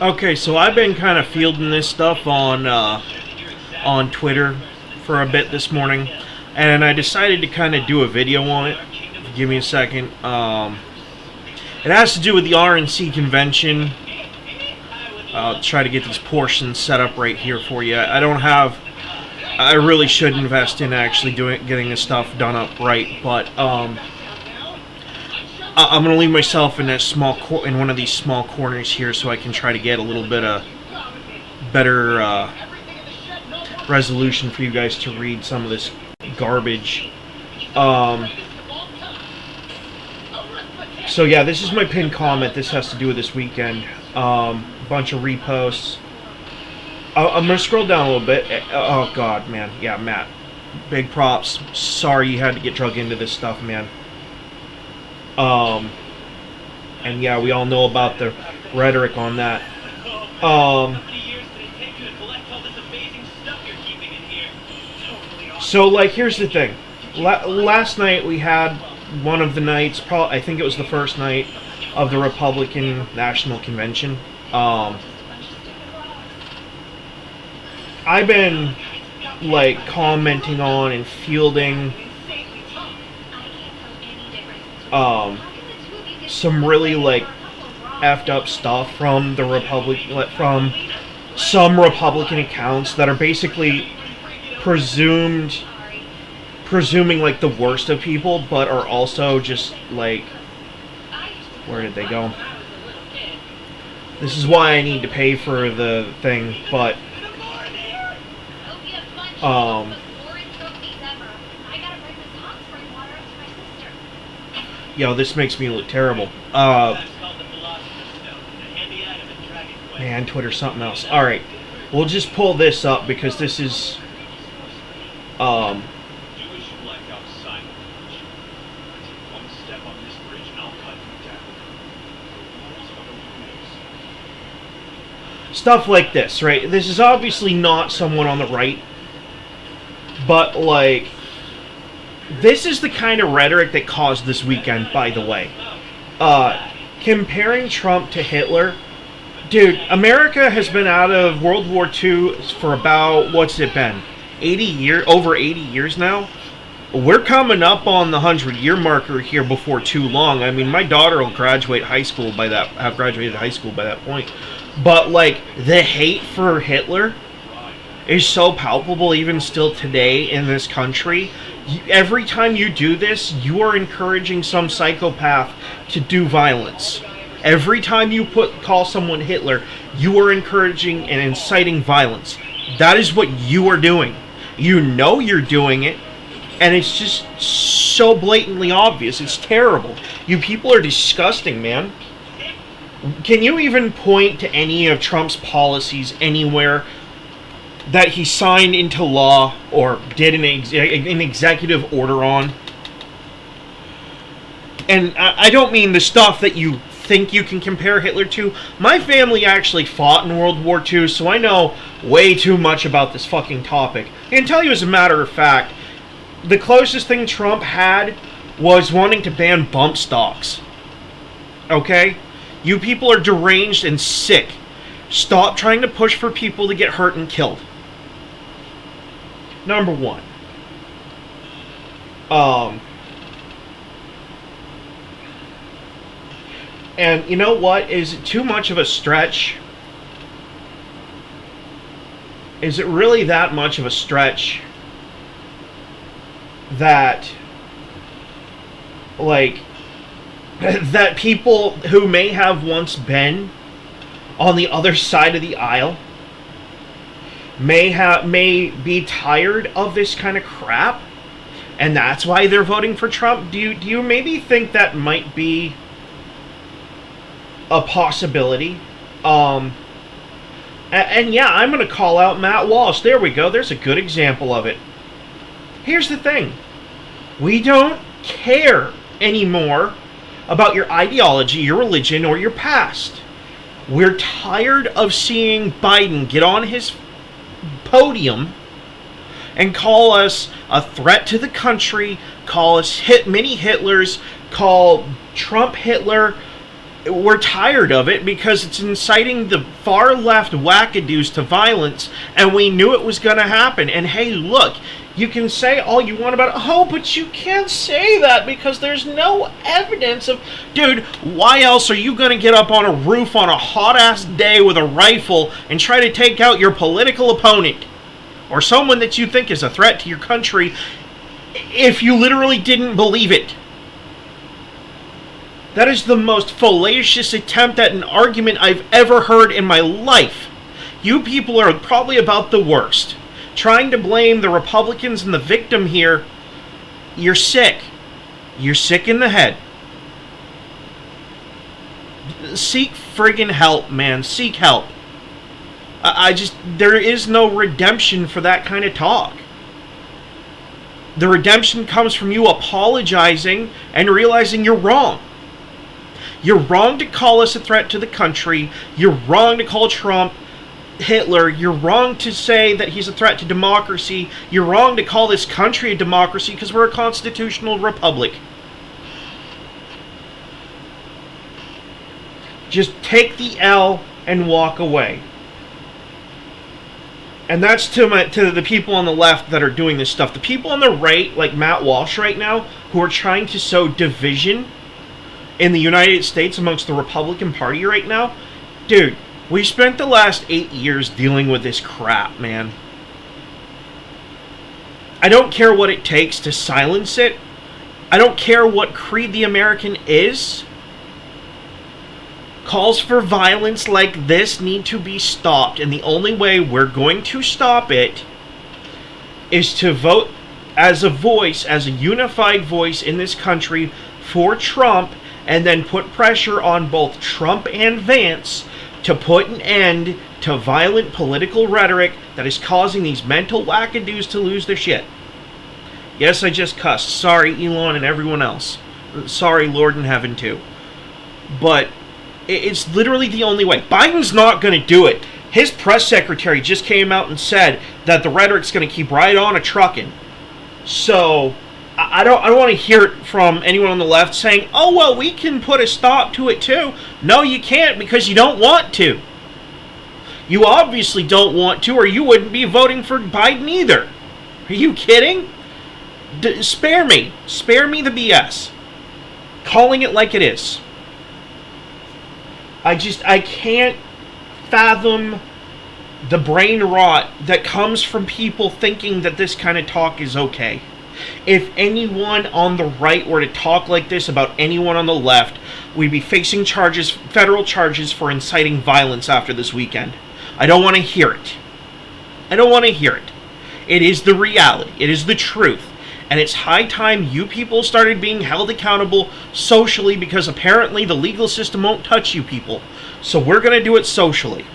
Okay, so I've been kind of fielding this stuff on Twitter for a bit this morning, and I decided to kind of do a video on it. Give me a second. It has to do with the RNC convention. I'll try to get these portions set up right here for you. I really should invest in actually getting this stuff done up right, but I'm gonna leave myself in in one of these small corners here, so I can try to get a little bit of better resolution for you guys to read some of this garbage. So yeah, this is my pinned comment. This has to do with this weekend. Bunch of reposts. I'm gonna scroll down a little bit. Oh god, man. Yeah, Matt. Big props. Sorry you had to get drug into this stuff, man. And yeah, we all know about the rhetoric on that. So, like, here's the thing. Last night we had one of the nights, I think it was the first night of the Republican National Convention. I've been, like, commenting on and fielding some really, like, effed up stuff from from some Republican accounts that are basically presuming, like, the worst of people, but are also just, like, where did they go? This is why I need to pay for the thing, but yo, this makes me look terrible. Man, Twitter's something else. Alright, we'll just pull this up because this is, stuff like this, right? This is obviously not someone on the right, but, like, this is the kind of rhetoric that caused this weekend, by the way. Comparing Trump to Hitler. Dude, America has been out of World War II for about, what's it been? Over 80 years now? We're coming up on the 100-year marker here before too long. I mean, my daughter will have graduated high school by that point. But, like, the hate for Hitler is so palpable even still today in this country. Every time you do this, you are encouraging some psychopath to do violence. Every time you call someone Hitler, you are encouraging and inciting violence. That is what you are doing. You know you're doing it, and it's just so blatantly obvious. It's terrible. You people are disgusting, man. Can you even point to any of Trump's policies anywhere that he signed into law or did an executive order on? And I don't mean the stuff that you think you can compare Hitler to. My family actually fought in World War II, so I know way too much about this fucking topic. I can tell you as a matter of fact, the closest thing Trump had was wanting to ban bump stocks. Okay? You people are deranged and sick. Stop trying to push for people to get hurt and killed. Number one. And you know what? Is it too much of a stretch? Is it really that much of a stretch that, like, that people who may have once been on the other side of the aisle may be tired of this kind of crap, and that's why they're voting for Trump? Do you maybe think that might be a possibility? And yeah, I'm going to call out Matt Walsh. There we go. There's a good example of it. Here's the thing. We don't care anymore about your ideology, your religion, or your past. We're tired of seeing Biden get on his podium and call us a threat to the country, call us mini Hitlers, call Trump Hitler, we're tired of it because it's inciting the far left wackadoos to violence, and we knew it was going to happen. And hey, look, you can say all you want about it. Oh, but you can't say that because there's no evidence of... Dude, why else are you going to get up on a roof on a hot-ass day with a rifle and try to take out your political opponent or someone that you think is a threat to your country if you literally didn't believe it? That is the most fallacious attempt at an argument I've ever heard in my life. You people are probably about the worst. Trying to blame the Republicans and the victim here, you're sick. You're sick in the head. Seek friggin' help, man. Seek help. There is no redemption for that kind of talk. The redemption comes from you apologizing and realizing you're wrong. You're wrong to call us a threat to the country. You're wrong to call Trump Hitler. You're wrong to say that he's a threat to democracy. You're wrong to call this country a democracy because we're a constitutional republic. Just take the L and walk away. And that's to the people on the left that are doing this stuff. The people on the right, like Matt Walsh right now, who are trying to sow division in the United States amongst the Republican Party right now, dude, we spent the last 8 years dealing with this crap, man. I don't care what it takes to silence it. I don't care what creed the American is. Calls for violence like this need to be stopped, and the only way we're going to stop it is to vote as a voice, as a unified voice in this country for Trump, and then put pressure on both Trump and Vance to put an end to violent political rhetoric that is causing these mental wackadoos to lose their shit. Yes, I just cussed. Sorry, Elon and everyone else. Sorry, Lord in heaven, too. But it's literally the only way. Biden's not going to do it. His press secretary just came out and said that the rhetoric's going to keep right on a trucking. So I don't want to hear it from anyone on the left saying, oh, well, we can put a stop to it too. No, you can't, because you don't want to. You obviously don't want to, or you wouldn't be voting for Biden either. Are you kidding? Spare me. Spare me the BS. Calling it like it is. I can't fathom the brain rot that comes from people thinking that this kind of talk is okay. If anyone on the right were to talk like this about anyone on the left, we'd be facing charges, federal charges for inciting violence after this weekend. I don't want to hear it. I don't want to hear it. It is the reality. It is the truth. And it's high time you people started being held accountable socially, because apparently the legal system won't touch you people. So we're going to do it socially.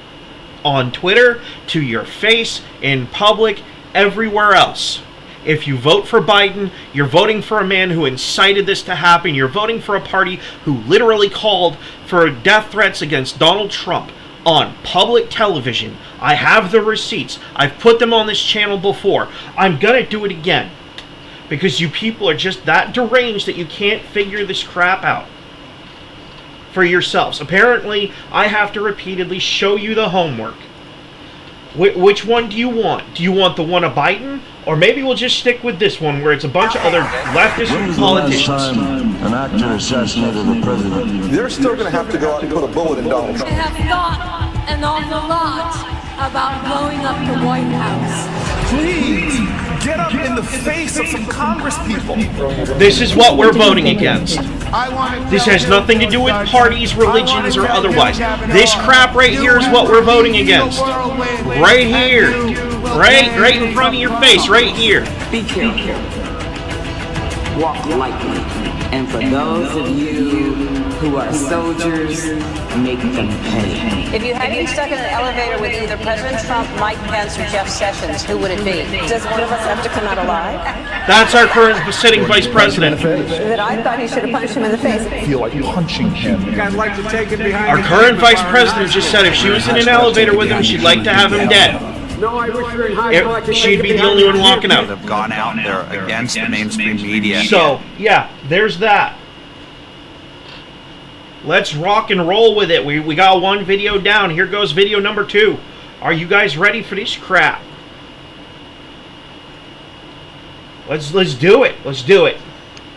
On Twitter, to your face, in public, everywhere else. If you vote for Biden, you're voting for a man who incited this to happen. You're voting for a party who literally called for death threats against Donald Trump on public television. I have the receipts. I've put them on this channel before. I'm going to do it again. Because you people are just that deranged that you can't figure this crap out for yourselves. Apparently, I have to repeatedly show you the homework. Which one do you want? Do you want the one of Biden? Or maybe we'll just stick with this one where it's a bunch of other leftist politicians. An actor assassinated the president. They're still going to have to go out and put a bullet in Donald Trump. They have thought an awful lot about blowing up the White House. Please, get up in the face of some Congress people. This is what we're voting against. This has nothing to do with parties, religions, or otherwise. This crap right here is what we're voting against. Right here. Right in front of your face, right here. Be careful. Walk lightly. And for those of you who are soldiers, make them pay. If you had been stuck in an elevator with either President Trump, Mike Pence, or Jeff Sessions, who would it be? Does one of us have to come out alive? That's our current sitting vice president. That I thought he should have punched him in the face. I feel like punching him. You guys like to take it behind our current vice president just said if she was in an elevator with him, she'd like to have him dead. She'd be the only one walking out. Have gone out there against the mainstream media. So, yeah, there's that. Let's rock and roll with it. We got one video down. Here goes video number 2. Are you guys ready for this crap? Let's do it. Let's do it.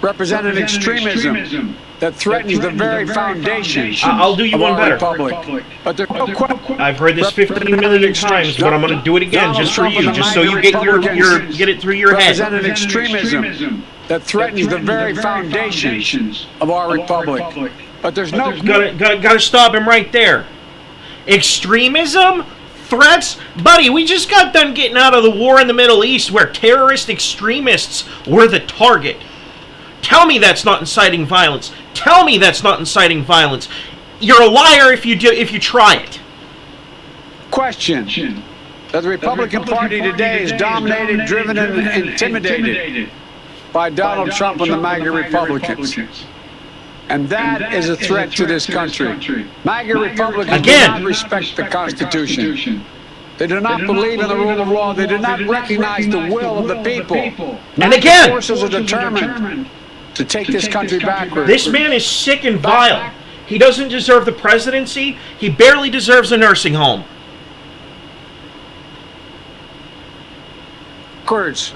Represented extremism that threatens the very foundation. I'll do you one better. Republic. But there's no question. I've heard this 15 million times, but I'm going to do it again just for you, just so you get get it through your head. Represented extremism that threatens the very foundations of our republic. But there's no gotta stop him right there. Extremism? Threats? Buddy, we just got done getting out of the war in the Middle East where terrorist extremists were the target. Tell me that's not inciting violence. Tell me that's not inciting violence. You're a liar if you try it. Question that the Republican Party today is dominated, driven, and intimidated by Donald Trump and the MAGA Republicans. And that is a threat to this country. MAGA Republicans do not respect the Constitution. They do not believe in the rule of law. They do not recognize the will of the people. And again, forces are determined to take this country backwards. This man is sick and vile. He doesn't deserve the presidency. He barely deserves a nursing home. Backwards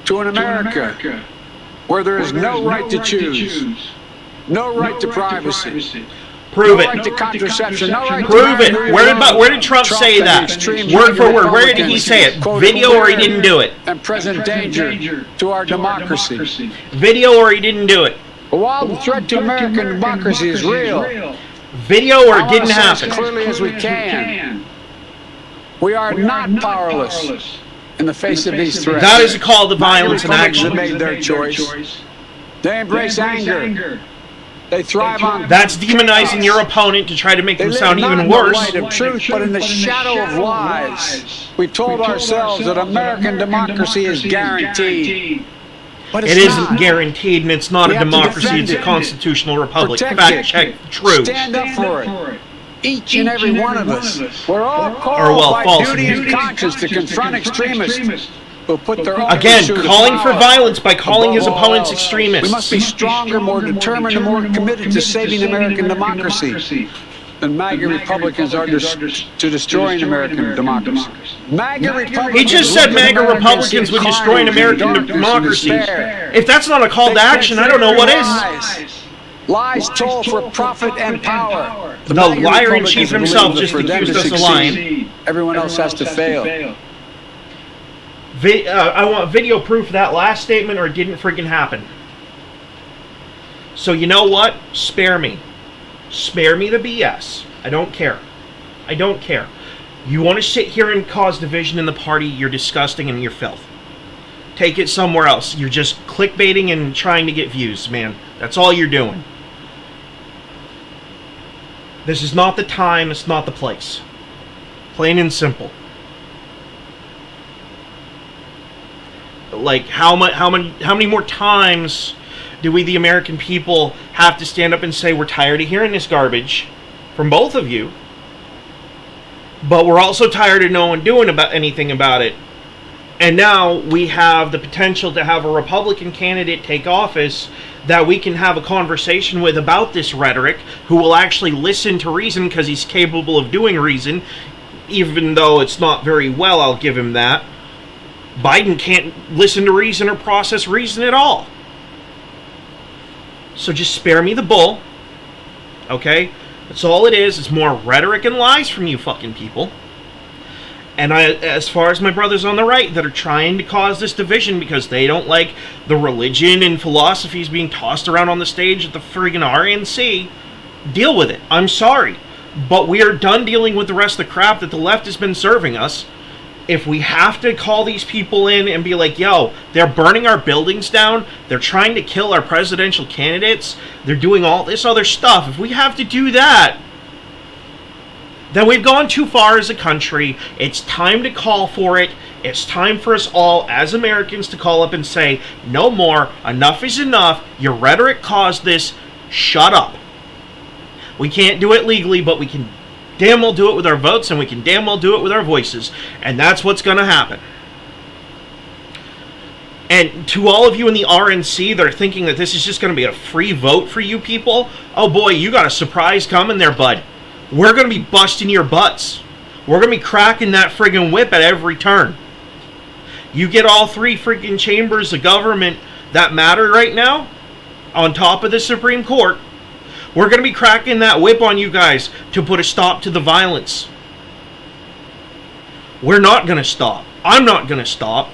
to an America where there is no right to choose, no right to privacy, Prove no it. right to contraception, no right Prove to it. Where did Trump say that? Word for word. Where did he say it? Video or he didn't do it? And present danger to our democracy. Video or he didn't do it? But while the threat to American democracy is real, Video or I it didn't want to say happen? as clearly as we can, we are not powerless in the face of these threats. That is a call to violence and Republicans action. have made their choice. They embrace anger. They thrive on. That's demonizing your opponent to try to make They them live sound not even in the worse. light of truth, but in the shadow of lies. We told ourselves that American democracy is guaranteed. But It it's isn't not. guaranteed, and it's not We a have to democracy, defend it's a it. constitutional republic. Protect Fact it. check, true. Stand up for it. Each and every one of us. We're all Or, called well, by false. duty and conscience to confront extremists who put their own Again, pursuit of calling for power violence by calling his above all opponents else. extremists. We must be stronger, more determined, and more committed to saving American democracy than MAGA Republicans are to destroying American democracy. MAGA Republicans. He just said look at MAGA Americans Republicans in would destroy carnage, American darkness, and democracy. despair. If that's not a call to They action, I don't know what is. Lies told for profit and power. The MAGA liar in chief Republicans himself believe just that for them accused to us of succeed, lying. everyone else has to fail. I want video proof of that last statement or it didn't freaking happen. So you know what? Spare me. Spare me the BS. I don't care. I don't care. You want to sit here and cause division in the party, you're disgusting and you're filth. Take it somewhere else. You're just clickbaiting and trying to get views, man. That's all you're doing. This is not the time, it's not the place. Plain and simple. Like, how many more times do we, the American people, have to stand up and say we're tired of hearing this garbage from both of you, but we're also tired of no one doing anything about it? And now we have the potential to have a Republican candidate take office that we can have a conversation with about this rhetoric, who will actually listen to reason because he's capable of doing reason, even though it's not very well, I'll give him that. Biden can't listen to reason or process reason at all. So just spare me the bull. Okay? That's all it is. It's more rhetoric and lies from you fucking people. And as far as my brothers on the right that are trying to cause this division because they don't like the religion and philosophies being tossed around on the stage at the friggin' RNC, deal with it. I'm sorry. But we are done dealing with the rest of the crap that the left has been serving us. If we have to call these people in and be like, yo, they're burning our buildings down, they're trying to kill our presidential candidates, they're doing all this other stuff, if we have to do that, then we've gone too far as a country. It's time to call for it. It's time for us all as Americans to call up and say, no more, enough is enough, your rhetoric caused this, shut up. We can't do it legally, but we can damn well do it with our votes, and we can damn well do it with our voices. And that's what's going to happen. And to all of you in the RNC that are thinking that this is just going to be a free vote for you people, oh boy, you got a surprise coming there, bud. We're going to be busting your butts. We're going to be cracking that friggin' whip at every turn. You get all three friggin' chambers of government that matter right now on top of the Supreme Court. We're going to be cracking that whip on you guys to put a stop to the violence. We're not going to stop. I'm not going to stop.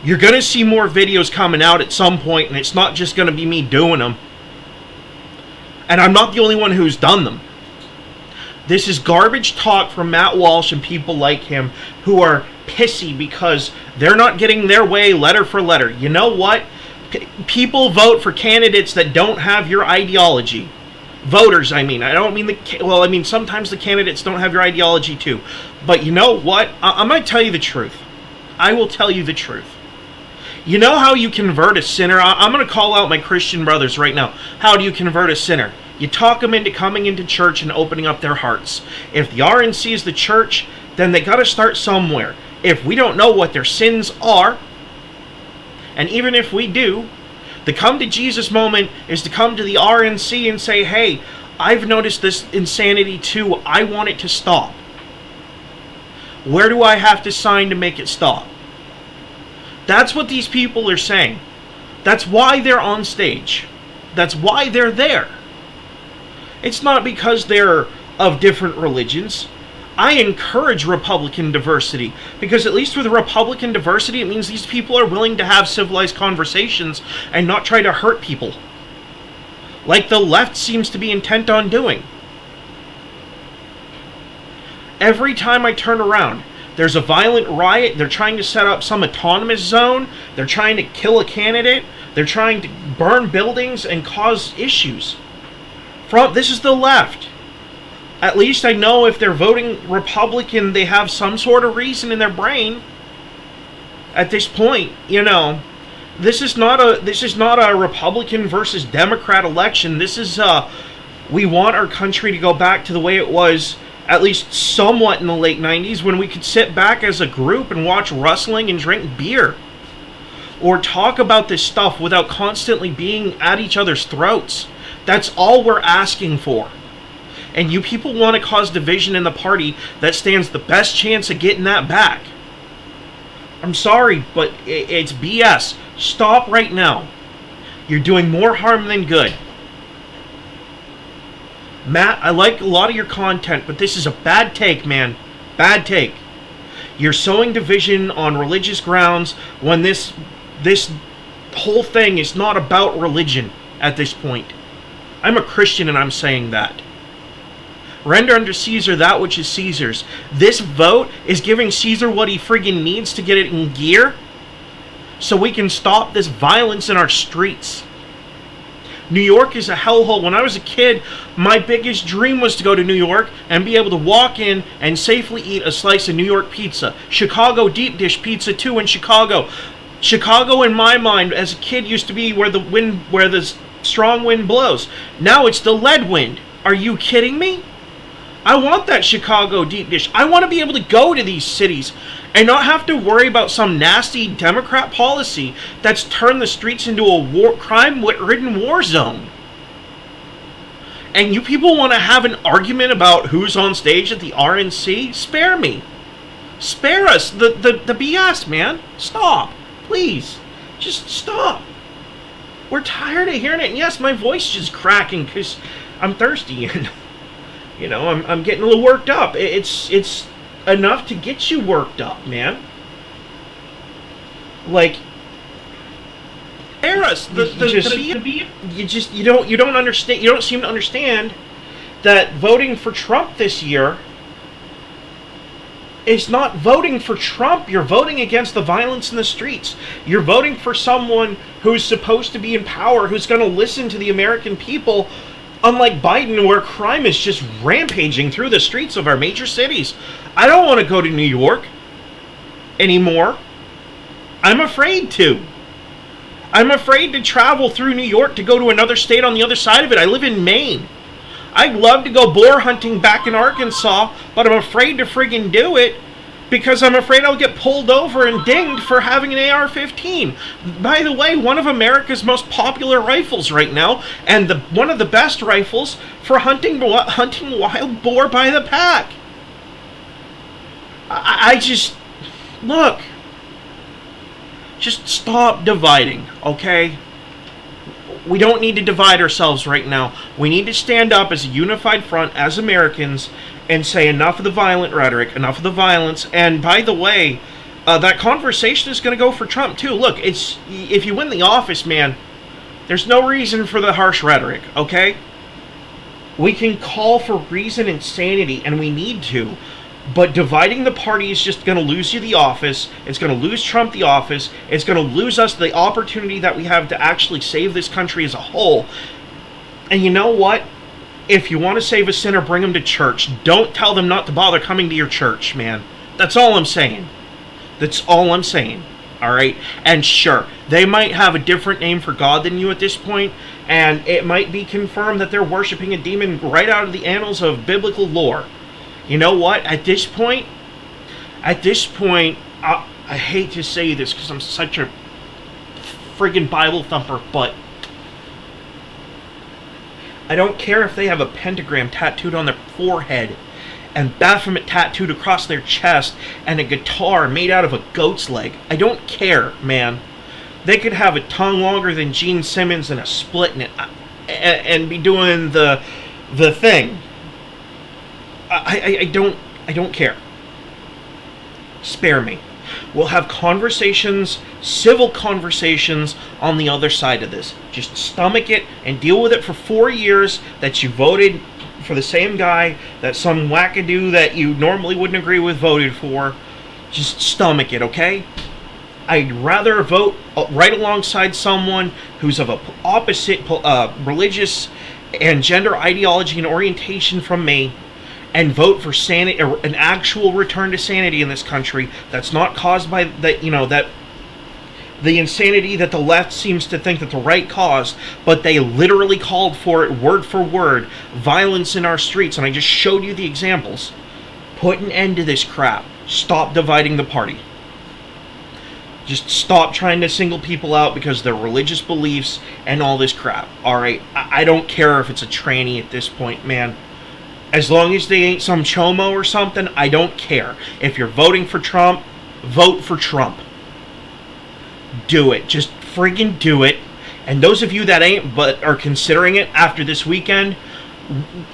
You're going to see more videos coming out at some point, and it's not just going to be me doing them. And I'm not the only one who's done them. This is garbage talk from Matt Walsh and people like him who are pissy because they're not getting their way letter for letter. You know what? People vote for candidates that don't have your ideology. Voters, I mean. I don't mean sometimes the candidates don't have your ideology too. But you know what? I'm going to tell you the truth. I will tell you the truth. You know how you convert a sinner? I'm going to call out my Christian brothers right now. How do you convert a sinner? You talk them into coming into church and opening up their hearts. If the RNC is the church, then they got to start somewhere. If we don't know what their sins are, and even if we do, the come to Jesus moment is to come to the RNC and say, hey, I've noticed this insanity too. I want it to stop. Where do I have to sign to make it stop? That's what these people are saying. That's why they're on stage. That's why they're there. It's not because they're of different religions. I encourage Republican diversity, because at least with Republican diversity, it means these people are willing to have civilized conversations and not try to hurt people, like the left seems to be intent on doing. Every time I turn around, there's a violent riot. They're trying to set up some autonomous zone. They're trying to kill a candidate. They're trying to burn buildings and cause issues. This is the left. At least I know if they're voting Republican, they have some sort of reason in their brain. At this point, you know, this is not a Republican versus Democrat election. This is we want our country to go back to the way it was, at least somewhat, in the late 90s, when we could sit back as a group and watch wrestling and drink beer. Or talk about this stuff without constantly being at each other's throats. That's all we're asking for. And you people want to cause division in the party that stands the best chance of getting that back. I'm sorry, but it's BS. Stop right now. You're doing more harm than good. Matt, I like a lot of your content, but this is a bad take, man. Bad take. You're sowing division on religious grounds when this whole thing is not about religion at this point. I'm a Christian and I'm saying that. Render unto Caesar that which is Caesar's. This vote is giving Caesar what he friggin' needs to get it in gear so we can stop this violence in our streets. New York is a hellhole. When I was a kid, my biggest dream was to go to New York and be able to walk in and safely eat a slice of New York pizza. Chicago deep dish pizza too in Chicago. Chicago, in my mind, as a kid, used to be where the strong wind blows. Now it's the lead wind. Are you kidding me? I want that Chicago deep dish. I want to be able to go to these cities and not have to worry about some nasty Democrat policy that's turned the streets into a crime-ridden war zone. And you people want to have an argument about who's on stage at the RNC? Spare me. Spare us the BS, man. Stop. Please. Just stop. We're tired of hearing it. And yes, my voice is cracking because I'm thirsty and, you know, I'm getting a little worked up. It's enough to get you worked up, man. Like, spare us. You don't understand. You don't seem to understand that voting for Trump this year is not voting for Trump. You're voting against the violence in the streets. You're voting for someone who's supposed to be in power, who's going to listen to the American people, unlike Biden, where crime is just rampaging through the streets of our major cities. I don't want to go to New York anymore. I'm afraid to. I'm afraid to travel through New York to go to another state on the other side of it. I live in Maine. I'd love to go boar hunting back in Arkansas, but I'm afraid to friggin' do it because I'm afraid I'll get pulled over and dinged for having an AR-15. By the way, one of America's most popular rifles right now, and one of the best rifles for hunting wild boar by the pack. I just... Look. Just stop dividing, okay? We don't need to divide ourselves right now. We need to stand up as a unified front, as Americans, and say enough of the violent rhetoric, enough of the violence. And by the way, that conversation is going to go for Trump too. Look, if you win the office, man, there's no reason for the harsh rhetoric, okay? We can call for reason and sanity, and we need to. But dividing the party is just going to lose you the office. It's going to lose Trump the office. It's going to lose us the opportunity that we have to actually save this country as a whole. And you know what? If you want to save a sinner, bring them to church. Don't tell them not to bother coming to your church, man. That's all I'm saying. That's all I'm saying. All right? And sure, they might have a different name for God than you at this point, and it might be confirmed that they're worshiping a demon right out of the annals of biblical lore. You know what? At this point, I hate to say this because I'm such a friggin' Bible thumper, but I don't care if they have a pentagram tattooed on their forehead and Baphomet tattooed across their chest and a guitar made out of a goat's leg. I don't care, man. They could have a tongue longer than Gene Simmons and a split in it and be doing the thing. I don't care. Spare me. We'll have conversations, civil conversations on the other side of this. Just stomach it and deal with it for 4 years that you voted for the same guy that some wackadoo that you normally wouldn't agree with voted for. Just stomach it, okay? I'd rather vote right alongside someone who's of a opposite religious and gender ideology and orientation from me, and vote for sanity, an actual return to sanity in this country that's not caused by the insanity that the left seems to think that the right caused, but they literally called for it word for word, violence in our streets, and I just showed you the examples. Put an end to this crap. Stop dividing the party. Just stop trying to single people out because of their religious beliefs and all this crap. Alright, I don't care if it's a tranny at this point, man. As long as they ain't some chomo or something, I don't care. If you're voting for Trump, vote for Trump. Do it. Just friggin' do it. And those of you that ain't but are considering it after this weekend,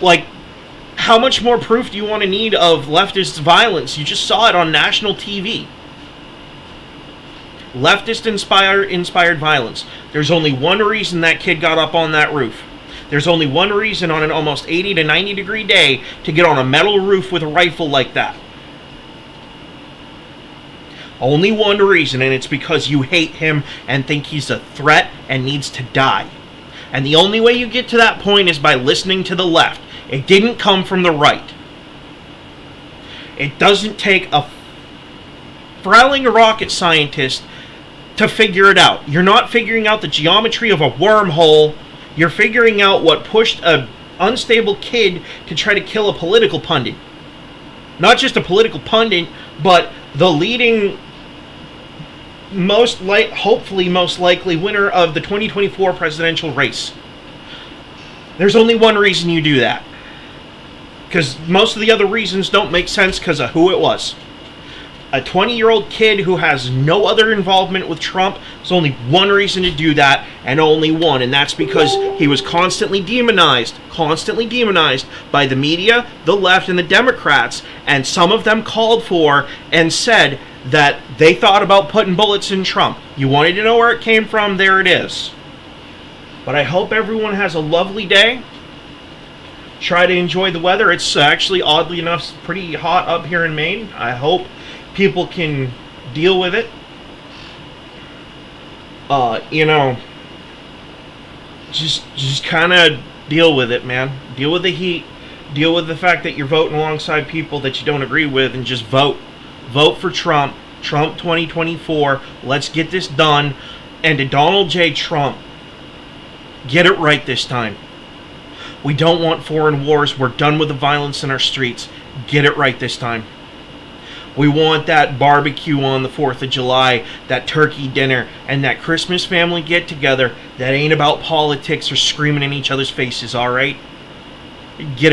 like, how much more proof do you want to need of leftist violence? You just saw it on national TV. Leftist-inspired violence. There's only one reason that kid got up on that roof. There's only one reason on an almost 80 to 90 degree day to get on a metal roof with a rifle like that. Only one reason, and it's because you hate him and think he's a threat and needs to die. And the only way you get to that point is by listening to the left. It didn't come from the right. It doesn't take a frowning rocket scientist to figure it out. You're not figuring out the geometry of a wormhole. You're figuring out what pushed an unstable kid to try to kill a political pundit. Not just a political pundit, but the leading, hopefully most likely winner of the 2024 presidential race. There's only one reason you do that. Because most of the other reasons don't make sense because of who it was. A 20-year-old kid who has no other involvement with Trump, there's only one reason to do that, and only one, and that's because he was constantly demonized by the media, the left, and the Democrats, and some of them called for and said that they thought about putting bullets in Trump. You wanted to know where it came from? There it is. But I hope everyone has a lovely day. Try to enjoy the weather. It's actually, oddly enough, pretty hot up here in Maine. I hope people can deal with it. Just kind of deal with it, man. Deal with the heat. Deal with the fact that you're voting alongside people that you don't agree with, and just vote. Vote for Trump. Trump 2024. Let's get this done. And to Donald J. Trump, get it right this time. We don't want foreign wars. We're done with the violence in our streets. Get it right this time. We want that barbecue on the 4th of July, that turkey dinner, and that Christmas family get-together that ain't about politics or screaming in each other's faces, all right? Get it